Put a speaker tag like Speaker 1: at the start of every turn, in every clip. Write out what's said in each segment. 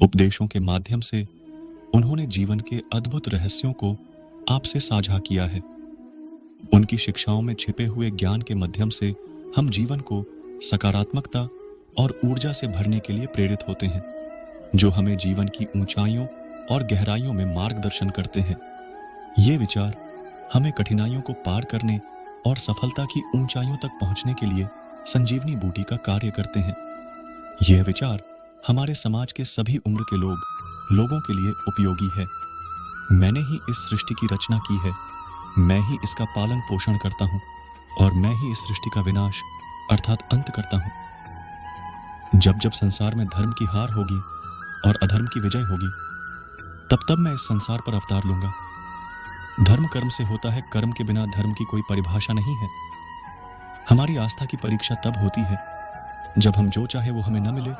Speaker 1: उपदेशों के माध्यम से उन्होंने जीवन के अद्भुत रहस्यों को आपसे साझा किया है। उनकी शिक्षाओं में छिपे हुए ज्ञान के माध्यम से हम जीवन को सकारात्मकता और ऊर्जा से भरने के लिए प्रेरित होते हैं, जो हमें जीवन की ऊंचाइयों और गहराइयों में मार्गदर्शन करते हैं। ये विचार हमें कठिनाइयों को पार करने और सफलता की ऊंचाइयों तक पहुंचने के लिए संजीवनी बूटी का कार्य करते हैं। यह विचार हमारे समाज के सभी उम्र के लोगों के लिए उपयोगी है। मैंने ही इस सृष्टि की रचना की है, मैं ही इसका पालन पोषण करता हूँ और मैं ही इस सृष्टि का विनाश अर्थात अंत करता हूँ। जब जब संसार में धर्म की हार होगी और अधर्म की विजय होगी, तब तब मैं इस संसार पर अवतार लूंगा। धर्म कर्म से होता है, कर्म के बिना धर्म की कोई परिभाषा नहीं है। हमारी आस्था की परीक्षा तब होती है जब हम जो चाहे वो हमें न मिले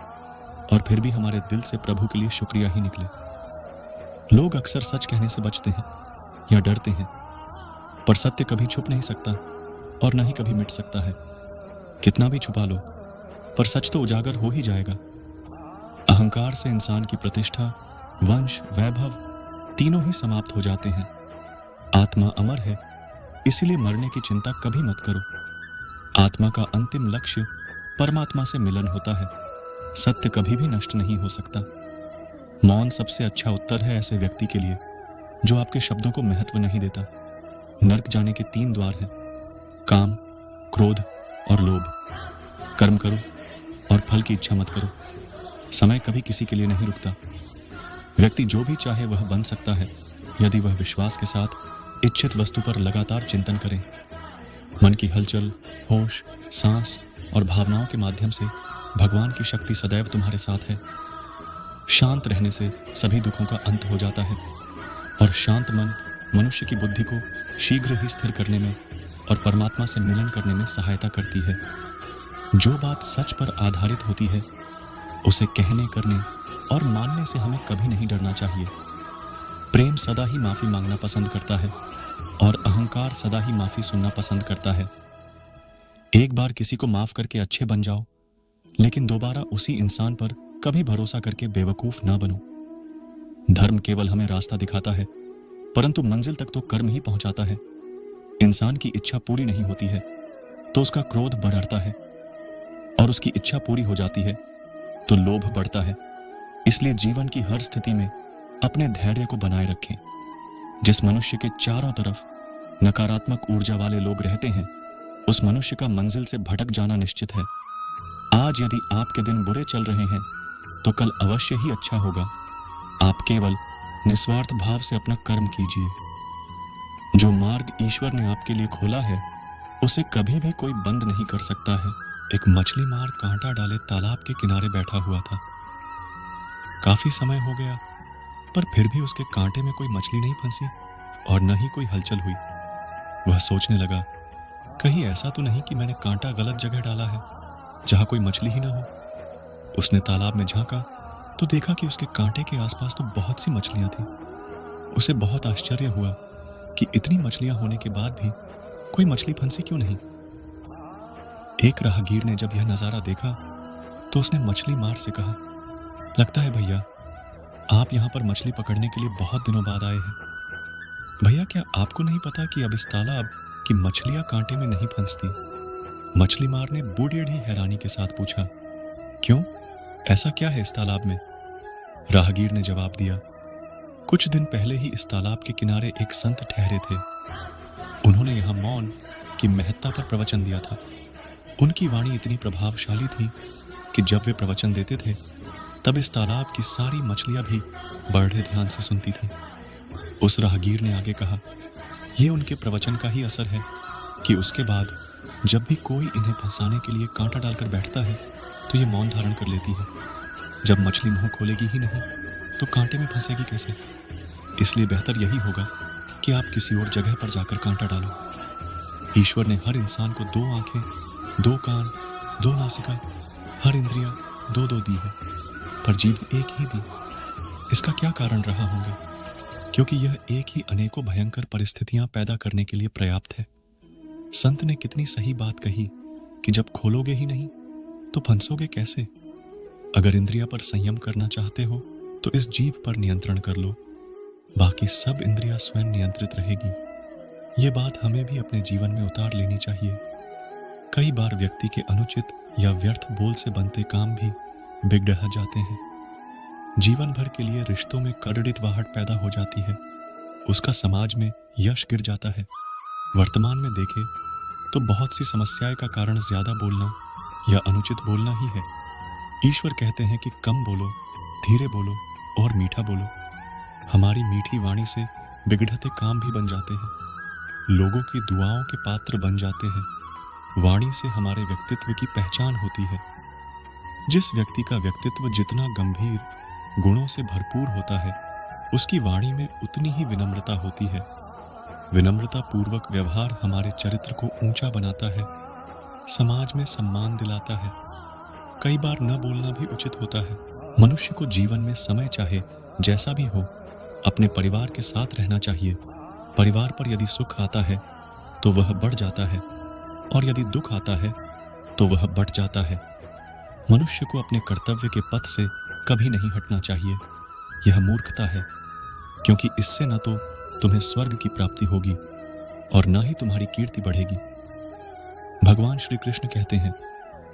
Speaker 1: और फिर भी हमारे दिल से प्रभु के लिए शुक्रिया ही निकले। लोग अक्सर सच कहने से बचते हैं या डरते हैं, पर सत्य कभी छुप नहीं सकता और न ही कभी मिट सकता है। कितना भी छुपा लो, पर सच तो उजागर हो ही जाएगा। अहंकार से इंसान की प्रतिष्ठा, वंश, वैभव तीनों ही समाप्त हो जाते हैं। आत्मा अमर है, इसलिए मरने की चिंता कभी मत करो। आत्मा का अंतिम लक्ष्य परमात्मा से मिलन होता है। सत्य कभी भी नष्ट नहीं हो सकता। मौन सबसे अच्छा उत्तर है ऐसे व्यक्ति के लिए जो आपके शब्दों को महत्व नहीं देता। नरक जाने के 3 द्वार हैं: काम, क्रोध और लोभ। कर्म करो और फल की इच्छा मत करो। समय कभी किसी के लिए नहीं रुकता। व्यक्ति जो भी चाहे वह बन सकता है यदि वह विश्वास के साथ इच्छित वस्तु पर लगातार चिंतन करे। मन की हलचल, होश, सांस और भावनाओं के माध्यम से भगवान की शक्ति सदैव तुम्हारे साथ है। शांत रहने से सभी दुखों का अंत हो जाता है और शांत मन मनुष्य की बुद्धि को शीघ्र ही स्थिर करने में और परमात्मा से मिलन करने में सहायता करती है। जो बात सच पर आधारित होती है उसे कहने, करने और मानने से हमें कभी नहीं डरना चाहिए। प्रेम सदा ही माफी मांगना पसंद करता है और अहंकार सदा ही माफी सुनना पसंद करता है। एक बार किसी को माफ करके अच्छे बन जाओ, लेकिन दोबारा उसी इंसान पर कभी भरोसा करके बेवकूफ ना बनो। धर्म केवल हमें रास्ता दिखाता है, परंतु मंजिल तक तो कर्म ही पहुंचाता है। इंसान की इच्छा पूरी नहीं होती है तो उसका क्रोध बढ़ता है और उसकी इच्छा पूरी हो जाती है तो लोभ बढ़ता है। इसलिए जीवन की हर स्थिति में अपने धैर्य को बनाए रखें। जिस मनुष्य के चारों तरफ नकारात्मक ऊर्जा वाले लोग रहते हैं, उस मनुष्य का मंजिल से भटक जाना निश्चित है। आज यदि आपके दिन बुरे चल रहे हैं तो कल अवश्य ही अच्छा होगा। आप केवल निस्वार्थ भाव से अपना कर्म कीजिए। जो मार्ग ईश्वर ने आपके लिए खोला है उसे कभी भी कोई बंद नहीं कर सकता है। एक मछली मार कांटा डाले तालाब के किनारे बैठा हुआ था। काफी समय हो गया, पर फिर भी उसके कांटे में कोई मछली नहीं फंसी और न ही कोई हलचल हुई। वह सोचने लगा, कहीं ऐसा तो नहीं कि मैंने कांटा गलत जगह डाला है जहां कोई मछली ही ना हो। उसने तालाब में झांका तो देखा कि उसके कांटे के आसपास तो बहुत सी मछलियां थी। उसे बहुत आश्चर्य हुआ कि इतनी मछलियां होने के बाद भी कोई मछली फंसी क्यों नहीं। एक राहगीर ने जब यह नजारा देखा तो उसने मछली मार से कहा, लगता है भैया आप यहाँ पर मछली पकड़ने के लिए बहुत दिनों बाद आए हैं। भैया क्या आपको नहीं पता कि अब इस तालाब की मछलियां कांटे में नहीं फंसती? मछली मार ने बूढ़ी हैरानी के साथ पूछा, क्यों, ऐसा क्या है इस तालाब में? राहगीर ने जवाब दिया, कुछ दिन पहले ही इस तालाब के किनारे एक संत ठहरे थे। उन्होंने यहाँ मौन की महत्ता पर प्रवचन दिया था। उनकी वाणी इतनी प्रभावशाली थी कि जब वे प्रवचन देते थे तब इस तालाब की सारी मछलियां भी बड़े ध्यान से सुनती थी। उस राहगीर ने आगे कहा, यह उनके प्रवचन का ही असर है कि उसके बाद जब भी कोई इन्हें फंसाने के लिए कांटा डालकर बैठता है तो ये मौन धारण कर लेती है। जब मछली मुंह खोलेगी ही नहीं तो कांटे में फंसेगी कैसे? इसलिए बेहतर यही होगा कि आप किसी और जगह पर जाकर कांटा डालो। ईश्वर ने हर इंसान को 2 आंखें, 2 कान, 2 नासिका, हर इंद्रिया 2-2 दी है, पर जीभ एक ही दी। इसका क्या कारण रहा होगा? क्योंकि यह एक ही अनेकों भयंकर परिस्थितियां पैदा करने के लिए पर्याप्त है। संत ने कितनी सही बात कही कि जब खोलोगे ही नहीं तो फंसोगे कैसे? अगर इंद्रिया पर संयम करना चाहते हो तो इस जीभ पर नियंत्रण कर लो, बाकी सब इंद्रियां स्वयं नियंत्रित रहेगी। ये बात हमें भी अपने जीवन में उतार लेनी चाहिए। कई बार व्यक्ति के अनुचित या व्यर्थ बोल से बनते काम भी बिगड़ जाते हैं। जीवन भर के लिए रिश्तों में कड़ड़िटवाहट पैदा हो जाती है, उसका समाज में यश गिर जाता है। वर्तमान में देखें तो बहुत सी समस्याएं का कारण ज्यादा बोलना या अनुचित बोलना ही है। ईश्वर कहते हैं कि कम बोलो, धीरे बोलो और मीठा बोलो। हमारी मीठी वाणी से बिगड़ते काम भी बन जाते हैं, लोगों की दुआओं के पात्र बन जाते हैं। वाणी से हमारे व्यक्तित्व की पहचान होती है। जिस व्यक्ति का व्यक्तित्व जितना गंभीर गुणों से भरपूर होता है, उसकी वाणी में उतनी ही विनम्रता होती है। विनम्रता पूर्वक व्यवहार हमारे चरित्र को ऊंचा बनाता है, समाज में सम्मान दिलाता है। कई बार न बोलना भी उचित होता है। मनुष्य को जीवन में समय चाहे जैसा भी हो, अपने परिवार के साथ रहना चाहिए। परिवार पर यदि सुख आता है तो वह बढ़ जाता है, और यदि दुख आता है तो वह बढ़ जाता है। मनुष्य को अपने कर्तव्य के पथ से कभी नहीं हटना चाहिए। यह मूर्खता है, क्योंकि इससे न तो तुम्हें स्वर्ग की प्राप्ति होगी और न ही तुम्हारी कीर्ति बढ़ेगी। भगवान श्री कृष्ण कहते हैं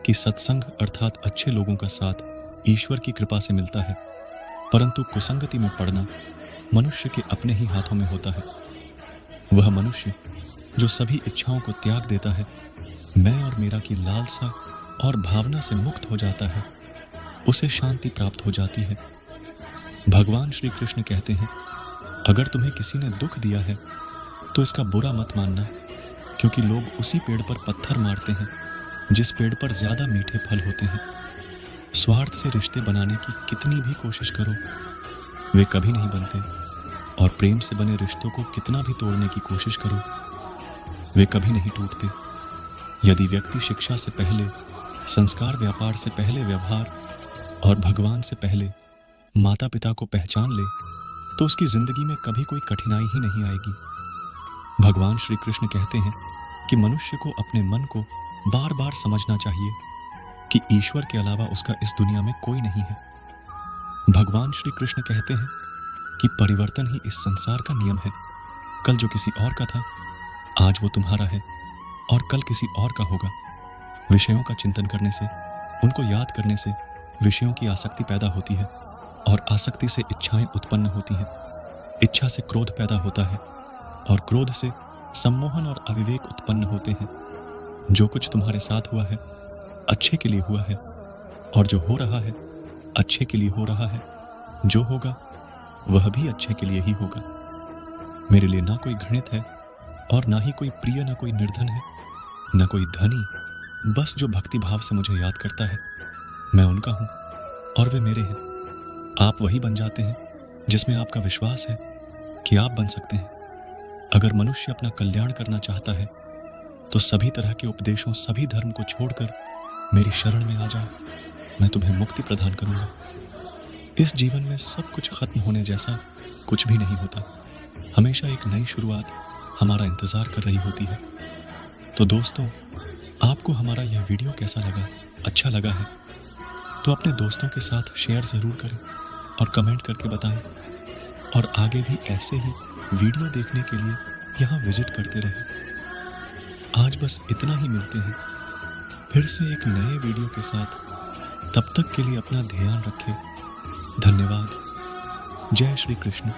Speaker 1: कि सत्संग अर्थात अच्छे लोगों का साथ ईश्वर की कृपा से मिलता है, परंतु कुसंगति में पड़ना मनुष्य के अपने ही हाथों में होता है। वह मनुष्य जो सभी इच्छाओं को त्याग देता है, मैं और मेरा की लालसा और भावना से मुक्त हो जाता है, उसे शांति प्राप्त हो जाती है। भगवान श्री कृष्ण कहते हैं, अगर तुम्हें किसी ने दुख दिया है तो इसका बुरा मत मानना, क्योंकि लोग उसी पेड़ पर पत्थर मारते हैं जिस पेड़ पर ज्यादा मीठे फल होते हैं। स्वार्थ से रिश्ते बनाने की कितनी भी कोशिश करो, वे कभी नहीं बनते, और प्रेम से बने रिश्तों को कितना भी तोड़ने की कोशिश करो, वे कभी नहीं टूटते। यदि व्यक्ति शिक्षा से पहले, संस्कार व्यापार से पहले व्यवहार और भगवान से पहले माता पिता को पहचान ले, तो उसकी जिंदगी में कभी कोई कठिनाई ही नहीं आएगी। भगवान श्री कृष्ण कहते हैं कि मनुष्य को अपने मन को बार बार समझना चाहिए कि ईश्वर के अलावा उसका इस दुनिया में कोई नहीं है। भगवान श्री कृष्ण कहते हैं कि परिवर्तन ही इस संसार का नियम है। कल जो किसी और का था, आज वो तुम्हारा है और कल किसी और का होगा। विषयों का चिंतन करने से, उनको याद करने से विषयों की आसक्ति पैदा होती है, और आसक्ति से इच्छाएं उत्पन्न होती हैं। इच्छा से क्रोध पैदा होता है, और क्रोध से सम्मोहन और अविवेक उत्पन्न होते हैं। जो कुछ तुम्हारे साथ हुआ है अच्छे के लिए हुआ है, और जो हो रहा है अच्छे के लिए हो रहा है। जो होगा वह भी अच्छे के लिए ही होगा। मेरे लिए ना कोई घृणित है और ना ही कोई प्रिय, ना कोई निर्धन है, ना कोई धनी। बस जो भक्ति भाव से मुझे याद करता है, मैं उनका हूं और वे मेरे हैं। आप वही बन जाते हैं जिसमें आपका विश्वास है कि आप बन सकते हैं। अगर मनुष्य अपना कल्याण करना चाहता है तो सभी तरह के उपदेशों, सभी धर्म को छोड़कर मेरी शरण में आ जाओ, मैं तुम्हें मुक्ति प्रदान करूंगा। इस जीवन में सब कुछ खत्म होने जैसा कुछ भी नहीं होता। हमेशा एक नई शुरुआत हमारा इंतजार कर रही होती है। तो दोस्तों, आपको हमारा यह वीडियो कैसा लगा? अच्छा लगा है तो अपने दोस्तों के साथ शेयर जरूर करें और कमेंट करके बताएं, और आगे भी ऐसे ही वीडियो देखने के लिए यहाँ विजिट करते रहें। आज बस इतना ही, मिलते हैं फिर से एक नए वीडियो के साथ। तब तक के लिए अपना ध्यान रखें। धन्यवाद। जय श्री कृष्ण।